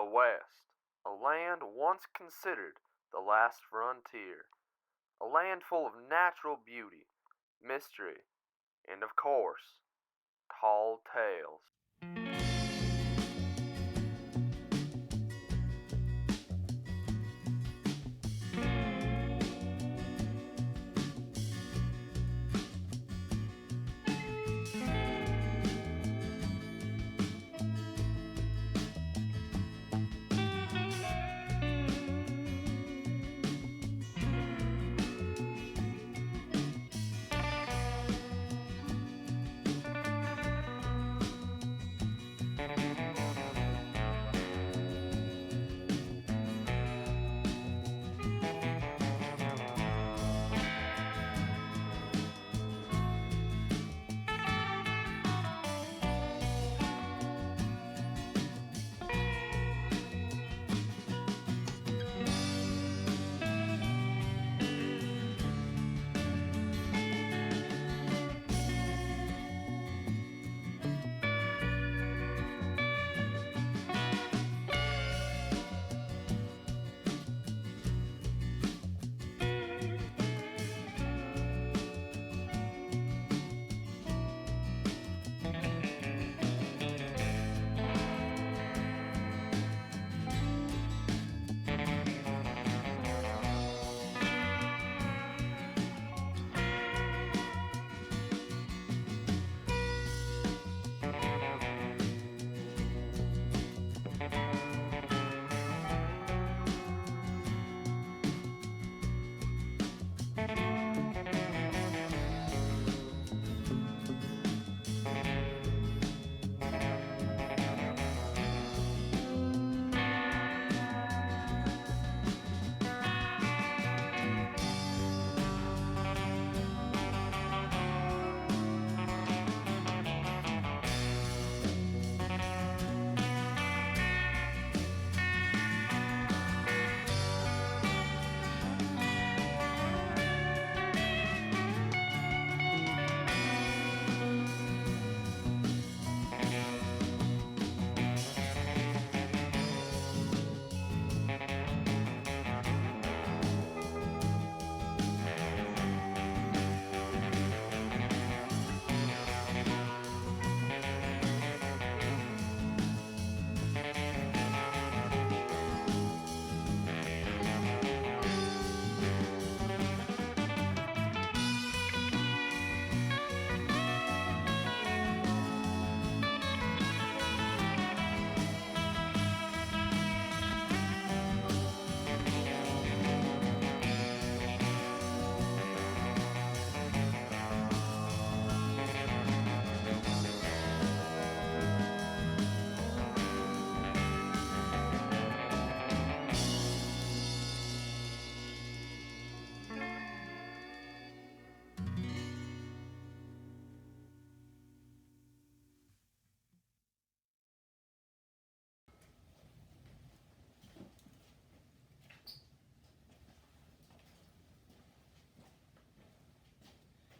West, a land once considered the last frontier, a land full of natural beauty, mystery, and of course, tall tales.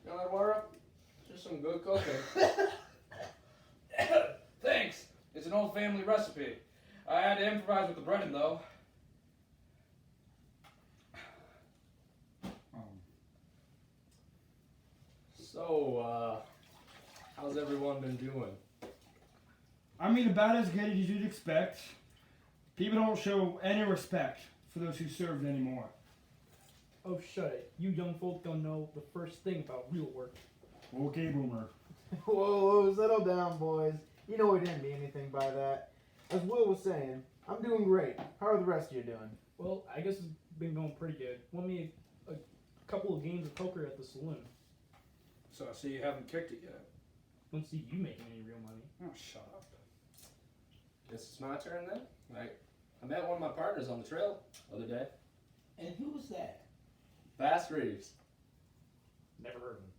You know, Eduardo, just some good cooking. Thanks. It's an old family recipe. I had to improvise with the breading, though. So, how's everyone been doing? I mean, about as good as you'd expect. People don't show any respect for those who served anymore. Oh, shut it. You young folk don't know the first thing about real work. Okay, Boomer. Whoa, settle down, boys. You know we didn't mean anything by that. As Will was saying, I'm doing great. How are the rest of you doing? Well, I guess it's been going pretty good. Won me a couple of games of poker at the saloon. So I see you haven't kicked it yet. Don't see you making any real money. Oh, shut up. Guess it's my turn then? I met one of my partners on the trail the other day. And who was that? Bass Reeves. Never heard of him.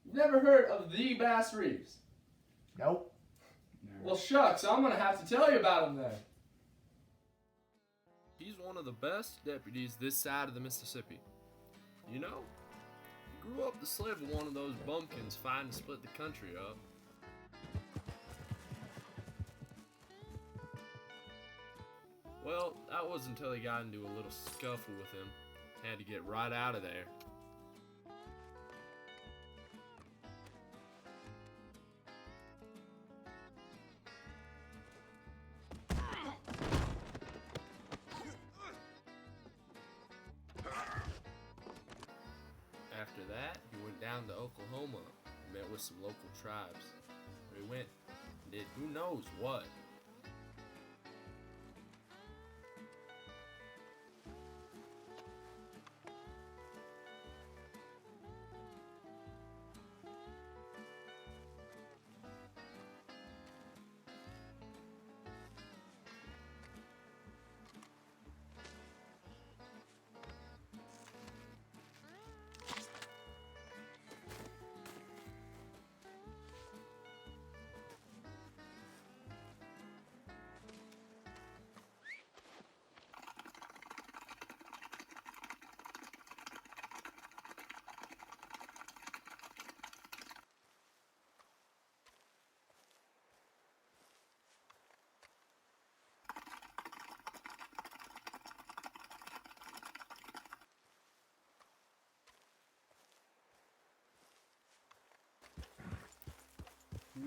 You've never heard of the Bass Reeves? Nope. Well, shucks, I'm gonna have to tell you about him then. He's one of the best deputies this side of the Mississippi. You know, he grew up the slave of one of those bumpkins fighting to split the country up. Well, that was until he got into a little scuffle with him. Had to get right out of there. After that, he went down to Oklahoma and met with some local tribes. Where he went and did who knows what.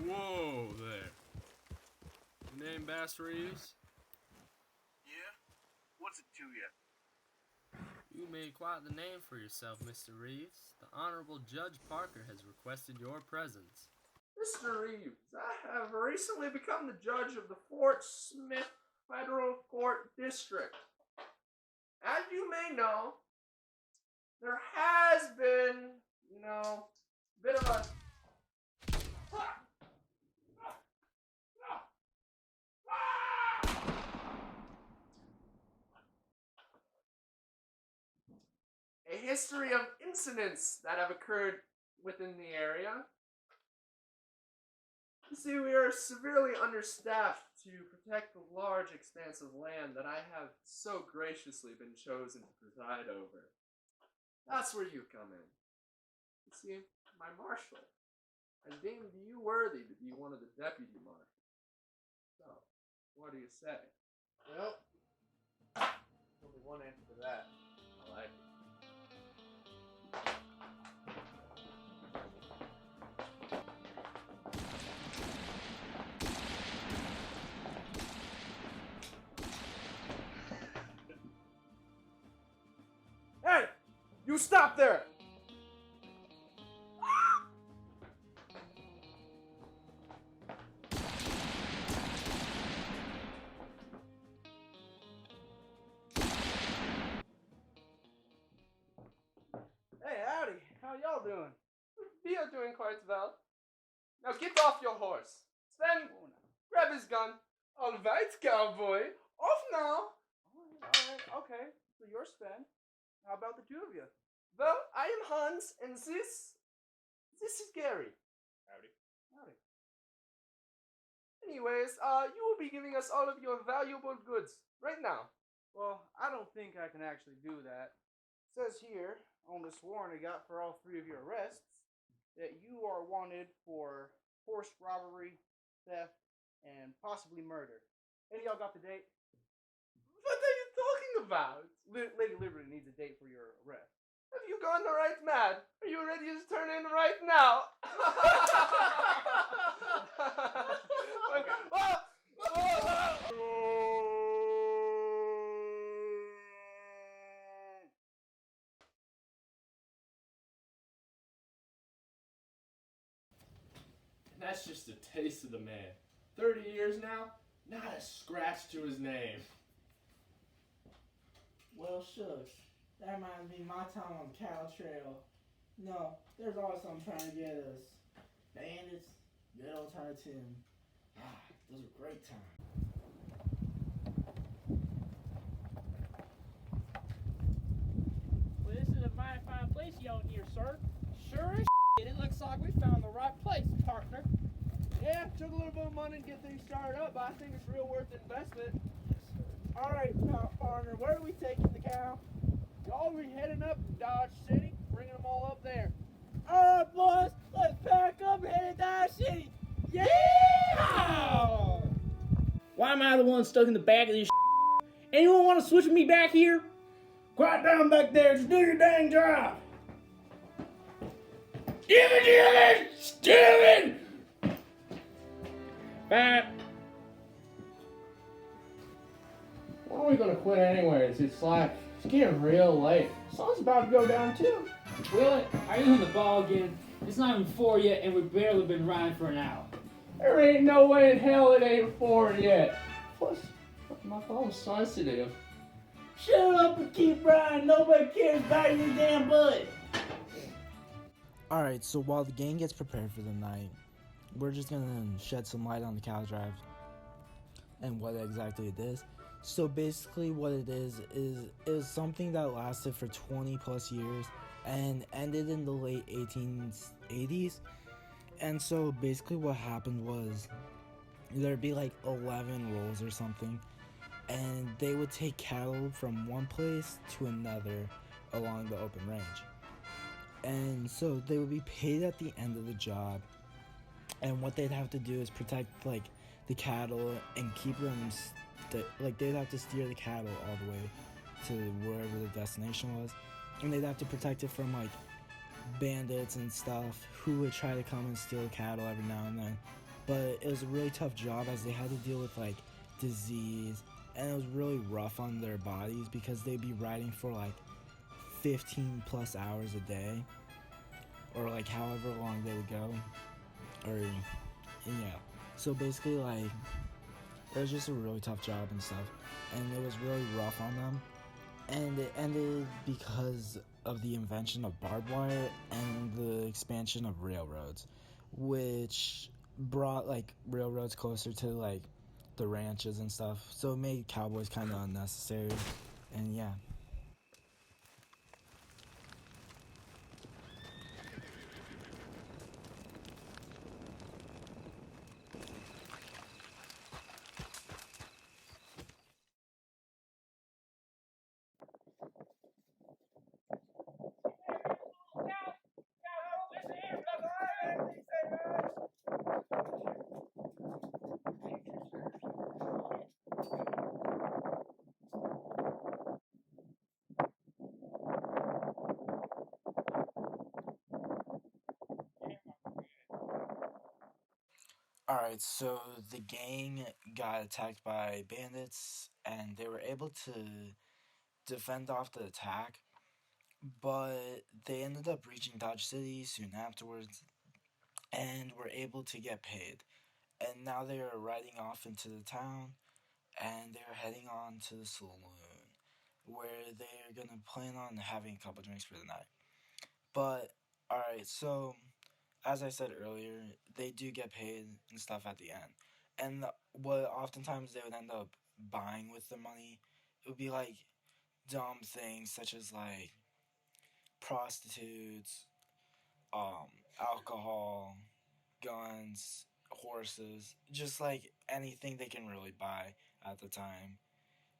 Whoa there. Your name Bass Reeves? Yeah? What's it to you? You made quite the name for yourself, Mr. Reeves. The Honorable Judge Parker has requested your presence. Mr. Reeves, I have recently become the judge of the Fort Smith Federal Court District. As you may know, there has been, a bit of a history of incidents that have occurred within the area. You see, we are severely understaffed to protect the large expanse of land that I have so graciously been chosen to preside over. That's where you come in. You see, my marshal has deemed you worthy to be one of the deputy marshals. So, what do you say? Well, There's only one answer to that. I like it. Hey! You stop there! Hey, howdy. How y'all doing? We are doing quite well. Now get off your horse. Sven, grab his gun. All right, cowboy. Off now. Alright, okay. So you're Sven. How about the two of you? Well, I am Hans, and this is Gary. Howdy. Howdy. Anyways, you will be giving us all of your valuable goods right now. Well, I don't think I can actually do that. It says here on this warrant I got for all three of your arrests that you are wanted for forced robbery, theft, and possibly murder. Any of y'all got the date? What are you talking about? Lady Liberty needs a date for your arrest. Have you gone the right mad? Are you ready to turn in right now? And that's just a taste of the man. 30 years now, not a scratch to his name. Well, shucks. That reminds me of my time on the cow trail. No, there's always something trying to get us. Bandits, good old Tiny Tim. Those were great times. Well, this is a mighty fine place you own here, sir. Sure as shit. It looks like we found the right place, partner. Yeah, took a little bit of money to get things started up, but I think it's real worth the investment. Alright, partner, where are we taking the cow? Y'all be heading up to Dodge City, bringing them all up there. Alright, boys, let's pack up and head to Dodge City. Yeah! Why am I the one stuck in the back of this Anyone want to switch with me back here? Quiet down back there. Just do your dang job. Steven! Pat. When are we gonna quit anyways? It's like, it's getting real late. Sun's about to go down too. Will, are you on the ball again? It's not even 4 yet, and we've barely been riding for an hour. There ain't no way in hell it ain't 4 yet. Plus, my phone's sensitive. Shut up and keep riding. Nobody cares about your damn butt. Alright, so while the gang gets prepared for the night, we're just gonna shed some light on the cattle drive and what exactly it is. So basically what it is it was something that lasted for 20 plus years and ended in the late 1880s. And so basically what happened was there'd be like 11 rolls or something, and they would take cattle from one place to another along the open range. And so they would be paid at the end of the job, and what they'd have to do is protect like the cattle and keep them like they'd have to steer the cattle all the way to wherever the destination was, and they'd have to protect it from like bandits and stuff who would try to come and steal the cattle every now and then. But it was a really tough job as they had to deal with like disease, and it was really rough on their bodies because they'd be riding for like 15 plus hours a day, or like however long they would go, or yeah. So basically like it was just a really tough job and stuff, and it was really rough on them, and it ended because of the invention of barbed wire and the expansion of railroads, which brought like railroads closer to like the ranches and stuff, so it made cowboys kind of unnecessary. And yeah. Alright, so the gang got attacked by bandits and they were able to defend off the attack, but they ended up reaching Dodge City soon afterwards and were able to get paid. And now they are riding off into the town and they're heading on to the saloon where they're gonna plan on having a couple drinks for the night. But, alright, so as I said earlier, they do get paid and stuff at the end. And what oftentimes they would end up buying with the money, it would be like dumb things such as like prostitutes, alcohol, guns, horses, just like anything they can really buy at the time.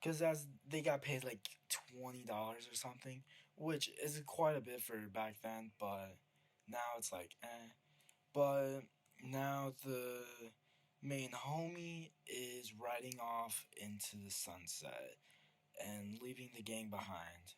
Because as they got paid like $20 or something, which is quite a bit for back then, but now it's like eh. But now the main homie is riding off into the sunset and leaving the gang behind.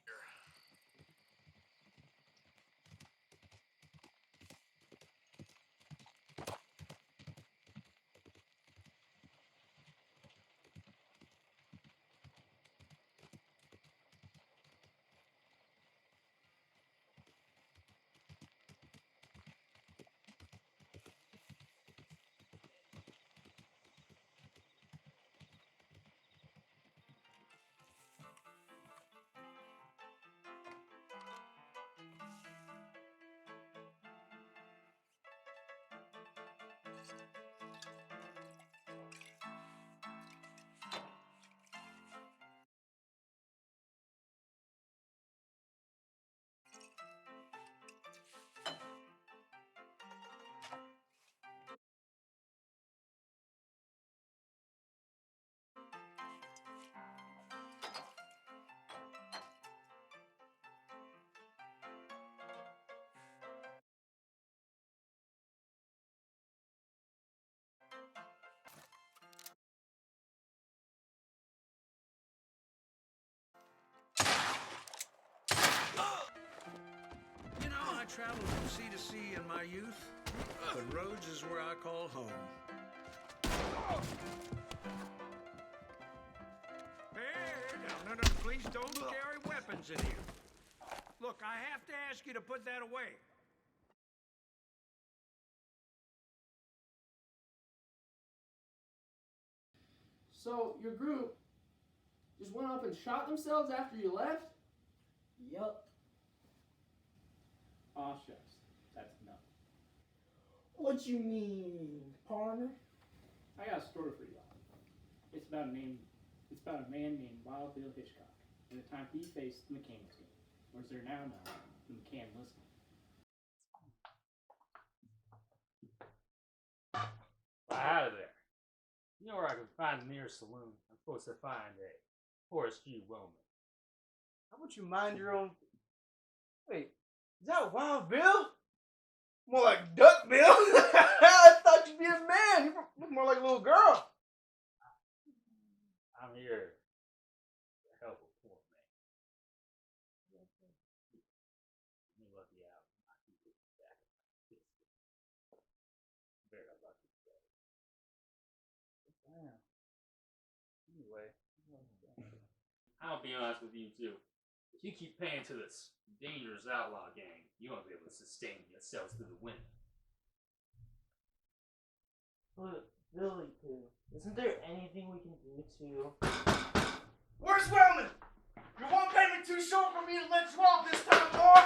I traveled from sea to sea in my youth, but Rhodes is where I call home. Hey, no, please don't carry weapons in here. Look, I have to ask you to put that away. So, your group just went up and shot themselves after you left? Yup. Aw, shucks. That's nothing. What you mean, partner? I got a story for y'all. It's about a man named Wild Bill Hitchcock and the time he faced the McCain scheme. Or as they're now known, the McCann Listing. Out of there. You know where I can find the nearest saloon? I'm supposed to find a Horace G. Wellman. How about you mind your own... Wait, is that Wild Bill? More like Duck Bill. I thought you'd be a man. You look more like a little girl. I'm here to help a poor man. Let me let you out. I can get you back. Very lucky today. Damn. Anyway, I'll be honest with you too. If you keep paying to this dangerous outlaw gang, you won't be able to sustain yourselves through the winter. But, Billy Pooh, isn't there anything we can do to... Where's Wellman? You won't pay me too short for me to let you off this time, boy.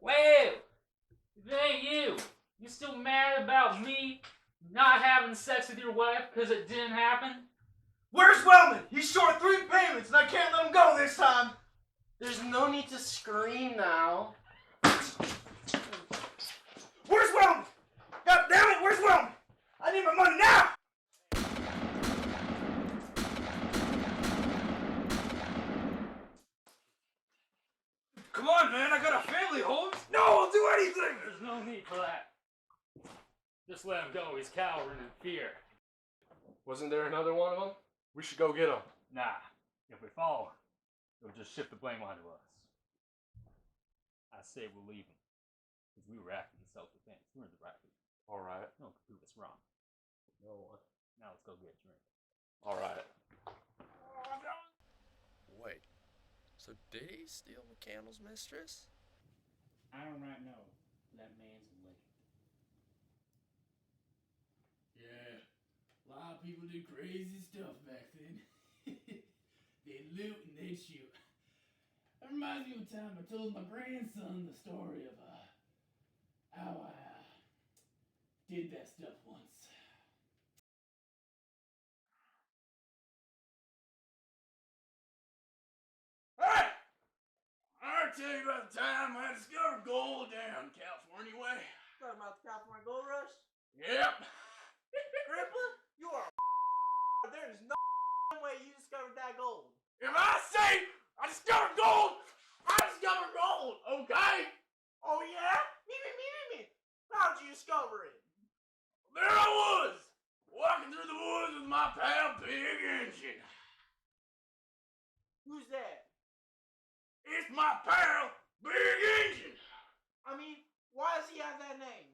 Well, if it ain't you, you still mad about me not having sex with your wife because it didn't happen? Where's Wellman? He's short 3 payments and I can't let him go this time. There's no need to scream now. Where's Wellman? God damn it, where's Wellman? I need my money now! Come on, man, I got a family, Holmes. No, I'll do anything! There's no need for that. Just let him go. He's cowering in fear. Wasn't there another one of them? We should go get him. Nah, if we fall, he'll just shift the blame onto us. I say we'll leave him, because we were acting in self-defense. We're in the right position. All right. No one can prove us wrong. No one. Now let's go get a drink. All right. Wait, so did he steal McCandless' mistress? I don't right know. That man's a legend. Yeah, a lot of people do crazy stuff back then. They'd loot and they'd shoot. That reminds me of a time I told my grandson the story of how I did that stuff once. Hey! I'll tell you about the time I discovered gold down California way. Talking about the California Gold Rush? Yep. Grandpa, you are a There is no way you discovered that gold. If I say I discovered gold, I discovered gold, okay? Oh yeah? Me. How'd you discover it? There I was, walking through the woods with my pal Big Engine. Who's that? It's my pal Big Engine. I mean, why does he have that name?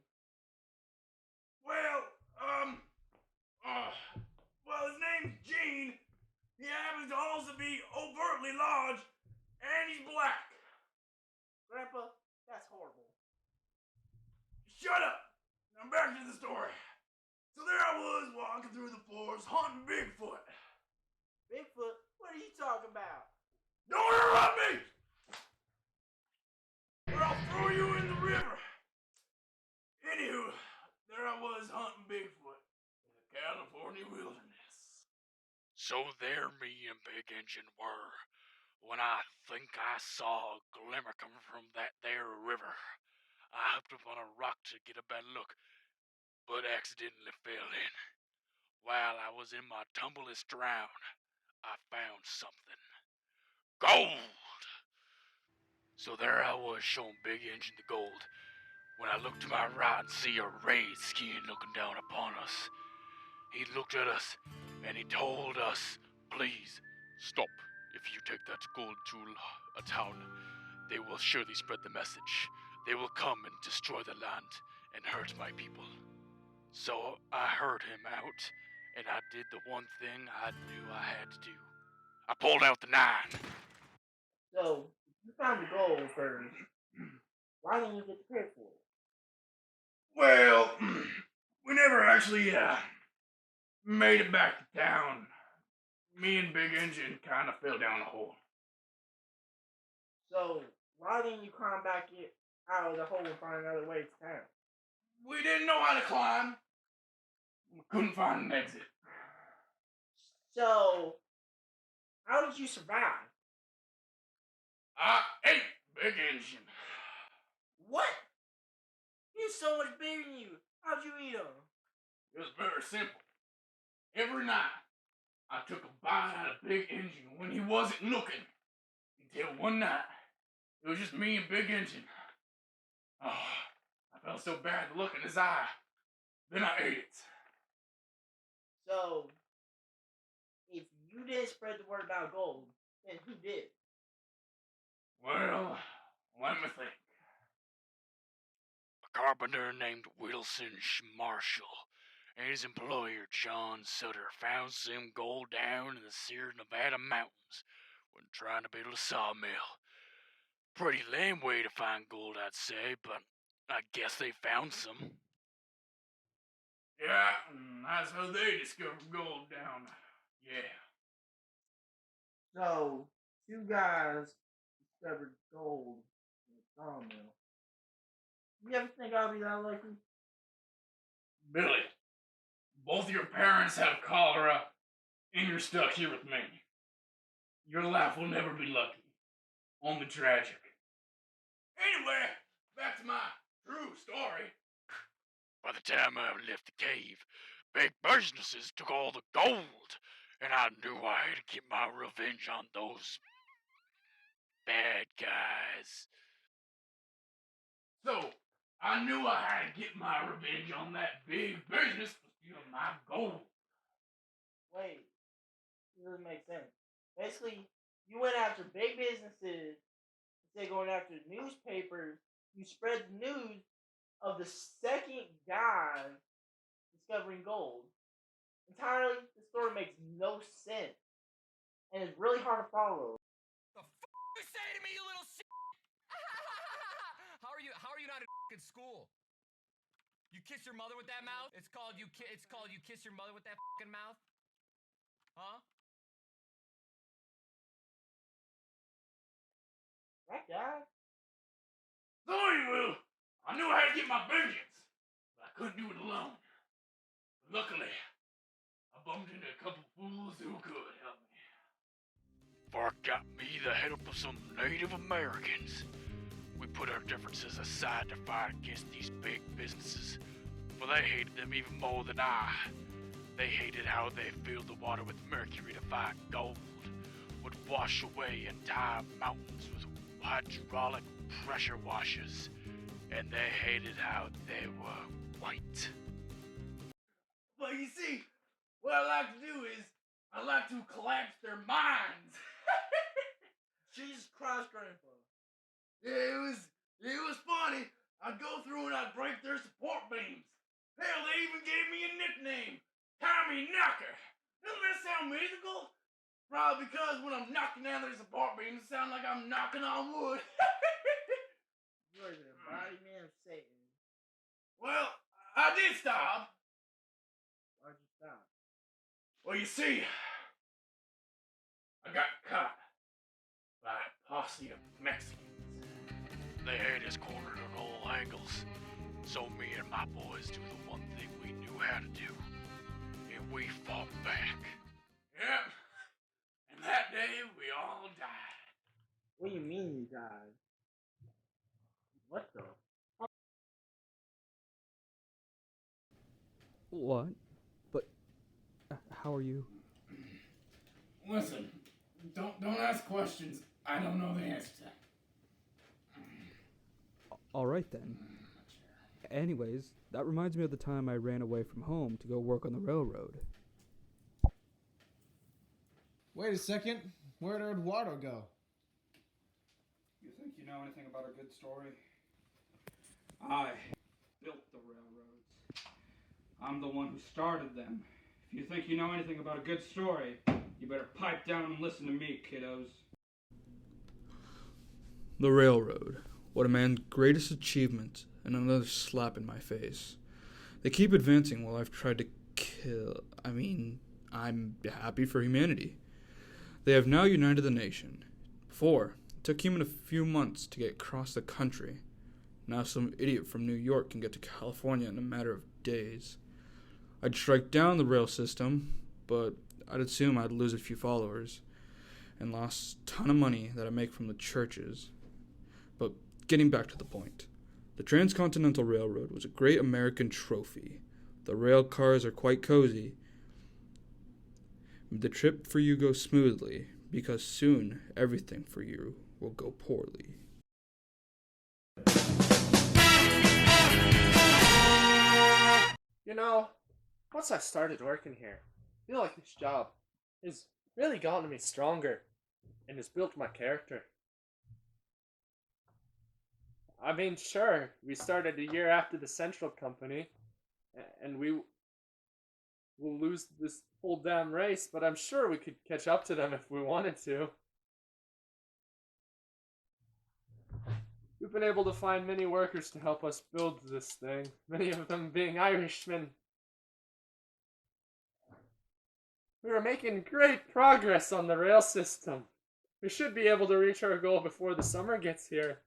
Well, his name's Gene. He happens to also be overtly large, and he's black. Grandpa, that's horrible. Shut up! Now back to the story. So there I was walking through the forest hunting Bigfoot. Bigfoot? What are you talking about? Don't interrupt me! Or I'll throw you in the river. Anywho, there I was hunting Bigfoot in the California wilderness. So there me and Big Engine were, when I think I saw a glimmer coming from that there river. I hopped up on a rock to get a better look, but accidentally fell in. While I was in my tumblest drown, I found something. Gold! So there I was showing Big Engine the gold, when I looked to my right and see a red skin looking down upon us. He looked at us, and he told us, please, stop. If you take that gold to a town, They will surely spread the message. They will come and destroy the land and hurt my people. So I heard him out, and I did the one thing I knew I had to do. I pulled out the 9. So, you found the gold first. Why didn't you get the credit for it? Well, we never actually made it back to town. Me and Big Engine kind of fell down a hole. So, why didn't you climb back out of the hole and find another way to town? We didn't know how to climb. We couldn't find an exit. So, how did you survive? I ate Big Engine. What? He's so much bigger than you. How'd you eat him? It was very simple. Every night, I took a bite out of Big Engine when he wasn't looking. Until one night, it was just me and Big Engine. Oh, I felt so bad to look in his eye. Then I ate it. So, if you didn't spread the word about gold, then who did? Well, let me think. A carpenter named Wilson Marshall and his employer John Sutter found some gold down in the Sierra Nevada mountains when trying to build a sawmill. Pretty lame way to find gold, I'd say, but I guess they found some. Yeah, and that's how they discovered gold down. Yeah. So, 2 guys discovered gold in a sawmill. You ever think I'll be that lucky? Billy, both your parents have cholera, and you're stuck here with me. Your life will never be lucky, only tragic. Anyway, back to my true story. By the time I left the cave, big businesses took all the gold, and I knew I had to get my revenge on those bad guys. So, I knew I had to get my revenge on that big business for stealing my gold. Wait, this doesn't make sense. Basically, you went after big businesses instead of going after newspapers. You spread the news of the second guy discovering gold. Entirely, the story makes no sense. And it's really hard to follow. The f*** you say to me, you little shit? How are you not in school? You kiss your mother with that mouth? It's called you kiss your mother with that fucking mouth? Huh? That guy? So anyway, I knew I had to get my vengeance, but I couldn't do it alone. Luckily, I bumped into a couple fools who could help me. Bart got me the help of some Native Americans. We put our differences aside to fight against these big businesses, for they hated them even more than I. They hated how they filled the water with mercury to find gold, would wash away entire mountains with hydraulic pressure washers, and they hated how they were white. But you see, what I like to do is, I like to collapse their minds. Jesus Christ, Grandpa. Yeah, it was funny. I'd go through and I'd break their support beams. Hell, they even gave me a nickname, Tommy Knocker. Doesn't that sound musical? Probably because when I'm knocking down their support beams, it sounds like I'm knocking on wood. You're the embodiment of Satan. Well, I did stop. Why'd you stop? Well, you see, I got caught by a posse of Mexicans. They had us cornered on all angles, so me and my boys do the one thing we knew how to do, and we fought back. Yep, and that day we all died. What do you mean you died? What the? What? But how are you? Listen, don't ask questions I don't know the answer to. All right then. Anyways, that reminds me of the time I ran away from home to go work on the railroad. Wait a second. Where did Eduardo go? You think you know anything about a good story, I built the railroads. I'm the one who started them. If you think you know anything about a good story, you better pipe down and listen to me, kiddos. The railroad. What a man's greatest achievement, and another slap in my face. They keep advancing while I've tried to kill. I'm happy for humanity. They have now united the nation. Before, it took human a few months to get across the country. Now some idiot from New York can get to California in a matter of days. I'd strike down the rail system, but I'd assume I'd lose a few followers, and lost a ton of money that I make from the churches. But getting back to the point, the Transcontinental Railroad was a great American trophy. The rail cars are quite cozy. The trip for you goes smoothly, because soon everything for you will go poorly. You know, once I started working here, I feel like this job has really gotten me stronger and has built my character. I mean, sure, we started a year after the Central Company, and we will lose this whole damn race, but I'm sure we could catch up to them if we wanted to. We've been able to find many workers to help us build this thing, many of them being Irishmen. We are making great progress on the rail system. We should be able to reach our goal before the summer gets here.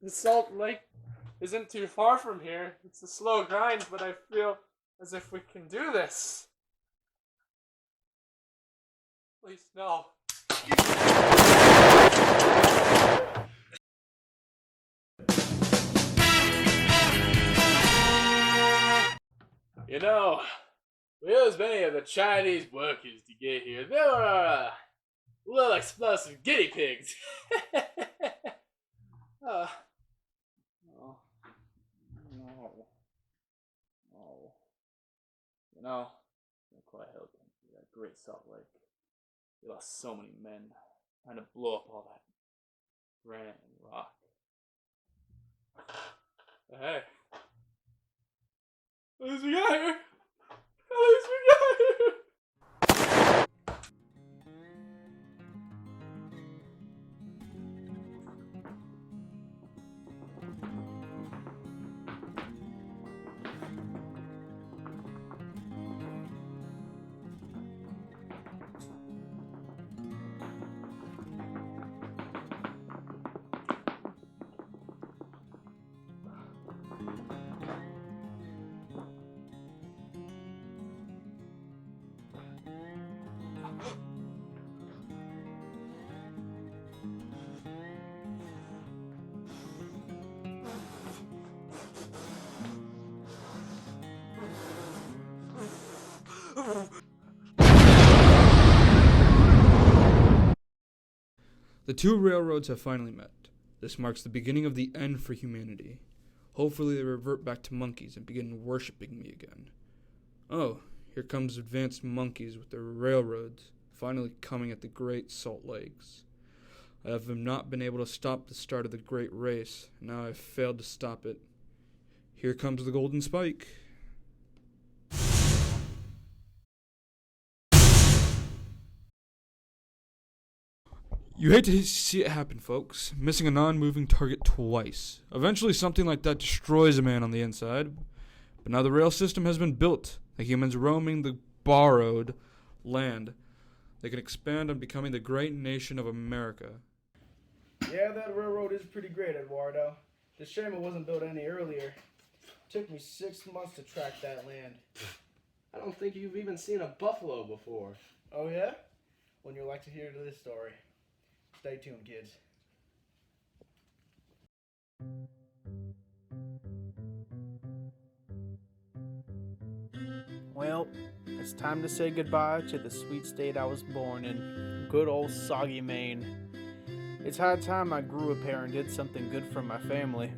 The Salt Lake isn't too far from here. It's a slow grind, but I feel as if we can do this. Please, no. You know, we used many of the Chinese workers to get here. They were little explosive guinea pigs. No. You know, they're quite helping that Great Salt Lake. We lost so many men trying to blow up all that granite and rock. But hey, at least we got here. At least we got here. The two railroads have finally met. This marks the beginning of the end for humanity. Hopefully they revert back to monkeys and begin worshipping me again. Oh, here comes advanced monkeys with their railroads, finally coming at the Great Salt Lakes. I have not been able to stop the start of the great race, and now I have failed to stop it. Here comes the golden spike. You hate to see it happen, folks. Missing a non-moving target twice. Eventually something like that destroys a man on the inside. But now the rail system has been built. The humans roaming the borrowed land. They can expand on becoming the great nation of America. Yeah, that railroad is pretty great, Eduardo. It's a shame it wasn't built any earlier. It took me 6 months to track that land. I don't think you've even seen a buffalo before. Oh yeah? Well, you'll like to hear this story. Stay tuned, kids. Well, it's time to say goodbye to the sweet state I was born in. Good old soggy Maine. It's high time I grew up here and did something good for my family.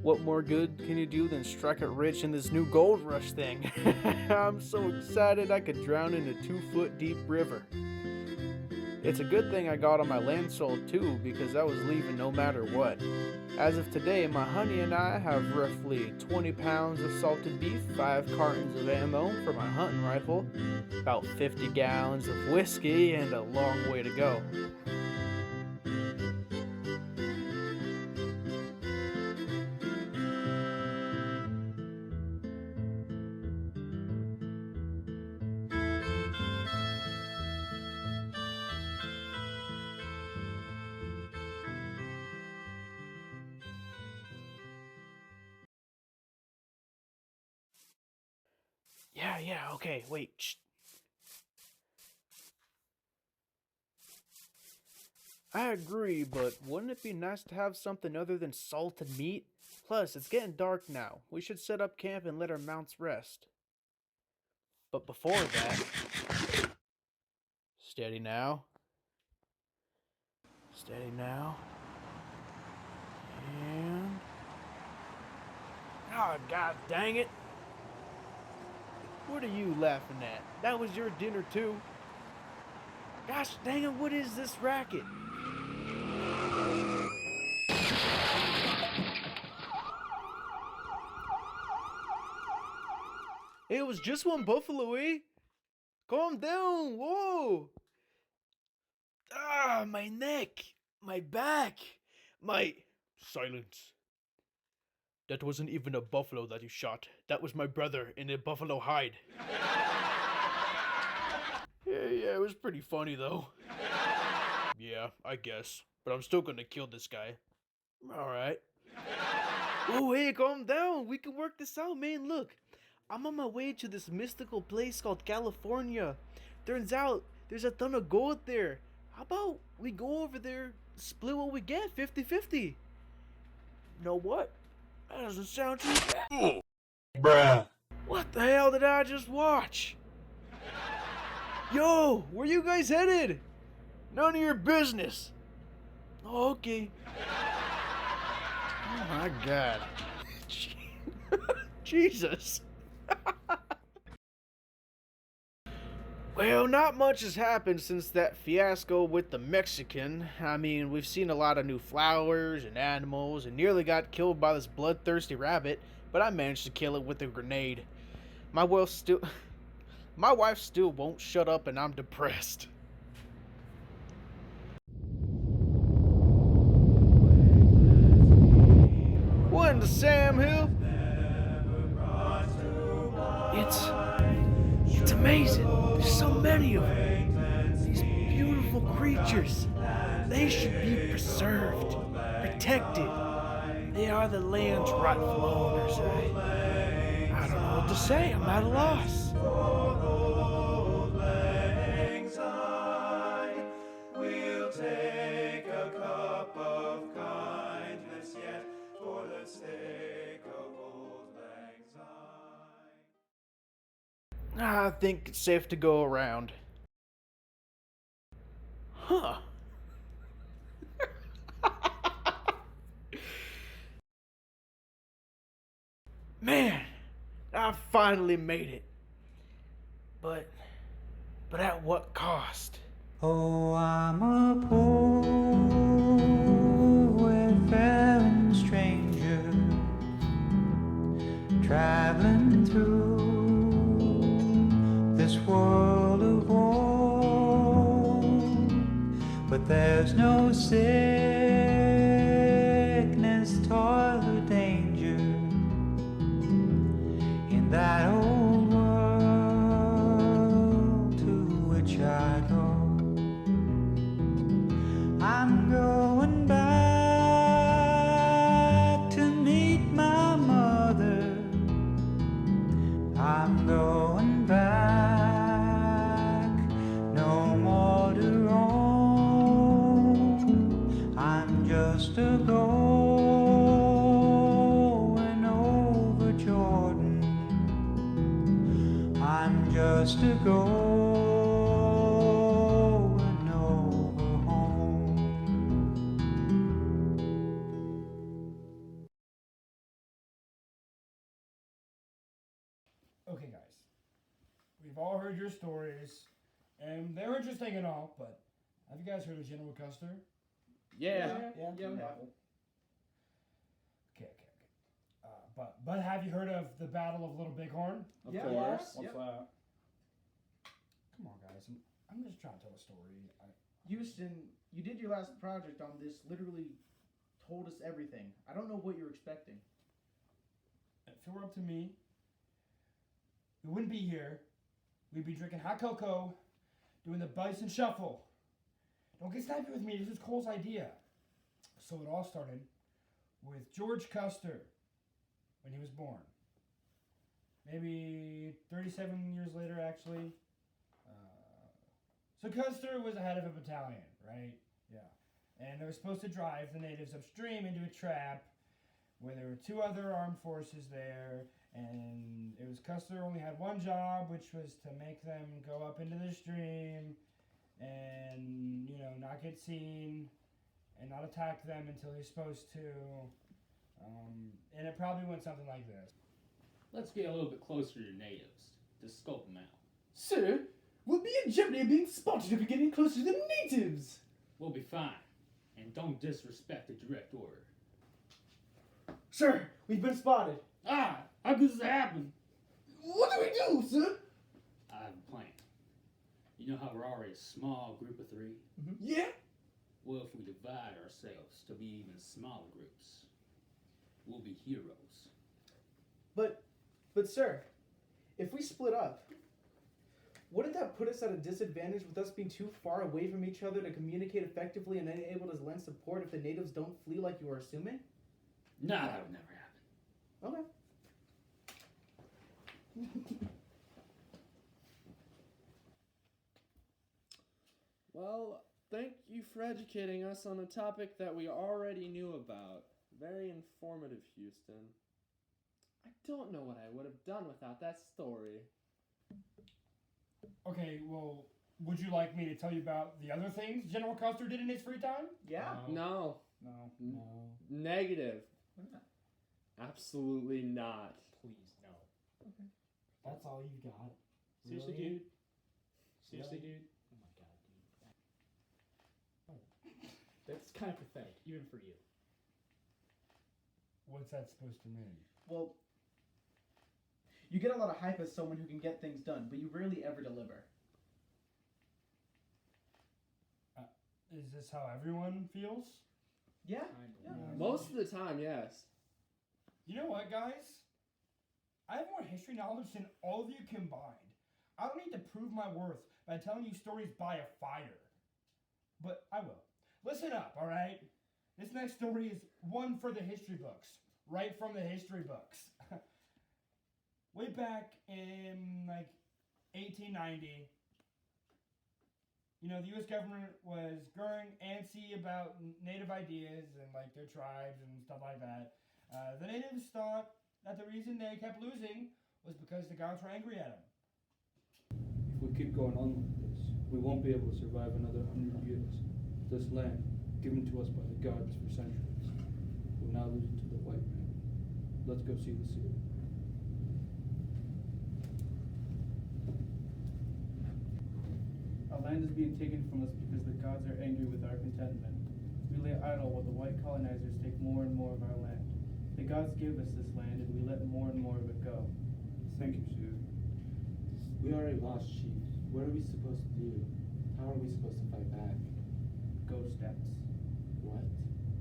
What more good can you do than strike it rich in this new gold rush thing? I'm so excited I could drown in a 2-foot deep river. It's a good thing I got on my land sold too, because I was leaving no matter what. As of today, my honey and I have roughly 20 pounds of salted beef, 5 cartons of ammo for my hunting rifle, about 50 gallons of whiskey, and a long way to go. Yeah, okay, wait, shh. I agree, but wouldn't it be nice to have something other than salted meat? Plus, it's getting dark now. We should set up camp and let our mounts rest. But before that... Steady now. Steady now. And... Oh, god dang it! What are you laughing at? That was your dinner too. Gosh dang it, what is this racket? It was just one buffalo, eh? Calm down, whoa! Ah, my neck, my back, my... Silence. That wasn't even a buffalo that you shot. That was my brother in a buffalo hide. Yeah, it was pretty funny though. Yeah, I guess. But I'm still gonna kill this guy. Alright. Oh, hey, calm down. We can work this out, man. Look, I'm on my way to this mystical place called California. Turns out there's a ton of gold there. How about we go over there, split what we get, 50-50? Know what? That doesn't sound too bad. Bruh. What the hell did I just watch? Yo, where you guys headed? None of your business. Oh, okay. Oh my god. Jesus. Well, not much has happened since that fiasco with the Mexican. I mean, we've seen a lot of new flowers and animals and nearly got killed by this bloodthirsty rabbit, but I managed to kill it with a grenade. My wife still won't shut up and I'm depressed. What in the Sam Hill? It's amazing. There's so many of them. These beautiful creatures. They should be preserved, protected. They are the land's rightful owners. I don't know what to say. I'm at a loss. We'll take a cup of kindness yet for the sake of old lang syne. I think it's safe to go around. Huh. Man, I finally made it. But at what cost? Oh, I'm a poor wayfaring stranger, traveling through this world of woe. But there's no sickness, toil, or danger in that old world to which I go. I'm going back to meet my mother. I'm going back, no more to roam. I'm just a going over Jordan. I'm just a going over home. Okay, guys. We've all heard your stories, and they're interesting and all, but Have you guys heard of General Custer? Yeah. Okay. But have you heard of the Battle of Little Bighorn? Of course. What's that? Come on, guys. I'm just trying to tell a story. Houston, you did your last project on this, literally told us everything. I don't know what you're expecting. If it were up to me, we wouldn't be here. We'd be drinking hot cocoa, doing the bison shuffle. Don't get snappy with me. This is Cole's idea. So it all started with George Custer when he was born. Maybe 37 years later, actually. So Custer was the head of a battalion, right? Yeah. And they were supposed to drive the natives upstream into a trap where there were 2 other armed forces there. And it was Custer only had one job, which was to make them go up into the stream and, not get seen and not attack them until they're supposed to. And it probably went something like this. Let's get a little bit closer to your natives to scope them out. Sir, we'll be in jeopardy of being spotted if we get any closer to the natives. We'll be fine. And don't disrespect the direct order. Sir, we've been spotted. Ah, how could this happen? What do we do, sir? I have a plan. You know how we're already a small group of 3? Mm-hmm. Yeah? Well, if we divide ourselves to be even smaller groups, we'll be heroes. But sir, if we split up, wouldn't that put us at a disadvantage with us being too far away from each other to communicate effectively and unable to lend support if the natives don't flee like you are assuming? Nah, that would never happen. Okay. Well, thank you for educating us on a topic that we already knew about. Very informative, Houston. I don't know what I would have done without that story. Okay, well, would you like me to tell you about the other things General Custer did in his free time? Yeah. No. Negative. Absolutely not. Please, no. Okay. That's all you've got. Seriously, Really? dude? Seriously, Really? dude? Oh my god, dude. That's kind of pathetic, even for you. What's that supposed to mean? Well, you get a lot of hype as someone who can get things done, but you rarely ever deliver. Is this how everyone feels? Yeah. Most of the time, yes. You know what, guys? I have more history knowledge than all of you combined. I don't need to prove my worth by telling you stories by a fire. But I will. Listen up, all right? This next story is one for the history books. Right from the history books. Way back in, 1890, the U.S. government was growing antsy about native ideas and, their tribes and stuff like that. The natives thought that the reason they kept losing was because the gods were angry at them. If we keep going on like this, we won't be able to survive another 100 years. This land, given to us by the gods for centuries, will now lose it to the white man. Let's go see the seal. Our land is being taken from us because the gods are angry with our contentment. We lay idle while the white colonizers take more and more of our land. The gods give us this land, and we let more and more of it go. Thank you, sir. We already lost, Chief. What are we supposed to do? How are we supposed to fight back? Ghost dance. What?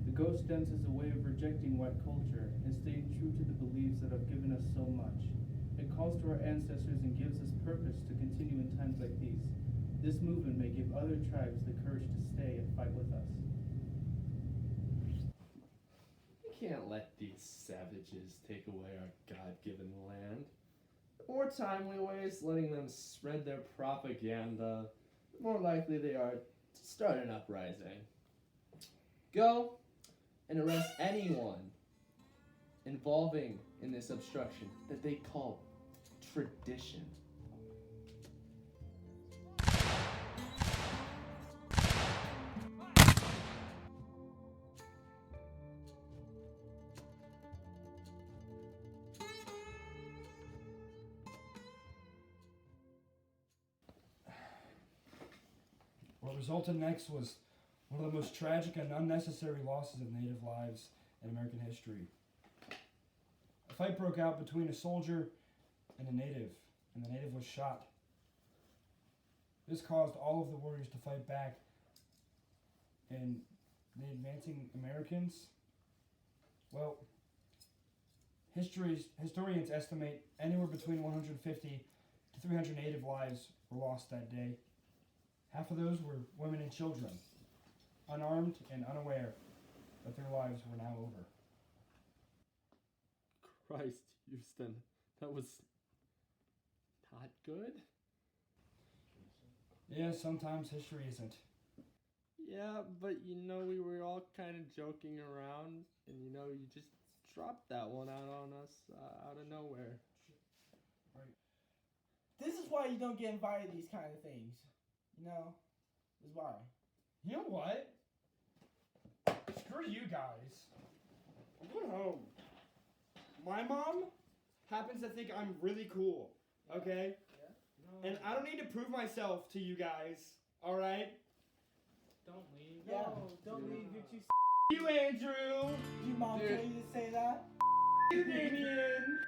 The ghost dance is a way of rejecting white culture and staying true to the beliefs that have given us so much. It calls to our ancestors and gives us purpose to continue in times like these. This movement may give other tribes the courage to stay and fight with us. We can't let these savages take away our God-given land. The more time we waste letting them spread their propaganda, the more likely they are to start an uprising. Go and arrest anyone involving in this obstruction that they call tradition. Well, What resulted next was one of the most tragic and unnecessary losses of Native lives in American history. A fight broke out between a soldier and a Native, and the Native was shot. This caused all of the warriors to fight back, and the advancing Americans, well, historians estimate anywhere between 150 to 300 Native lives were lost that day. Half of those were women and children, unarmed and unaware that their lives were now over. Christ, Houston, that was not good. Yeah, sometimes history isn't. Yeah, but we were all kind of joking around, and you just dropped that one out on us out of nowhere. This is why you don't get invited to these kind of things. This is why. You know what? Screw you guys. I'm going home. My mom happens to think I'm really cool, okay? Yeah. And I don't need to prove myself to you guys, alright? Don't leave. Yeah, don't leave. You're too you, Andrew! Your mom told you to say that? You, Damien!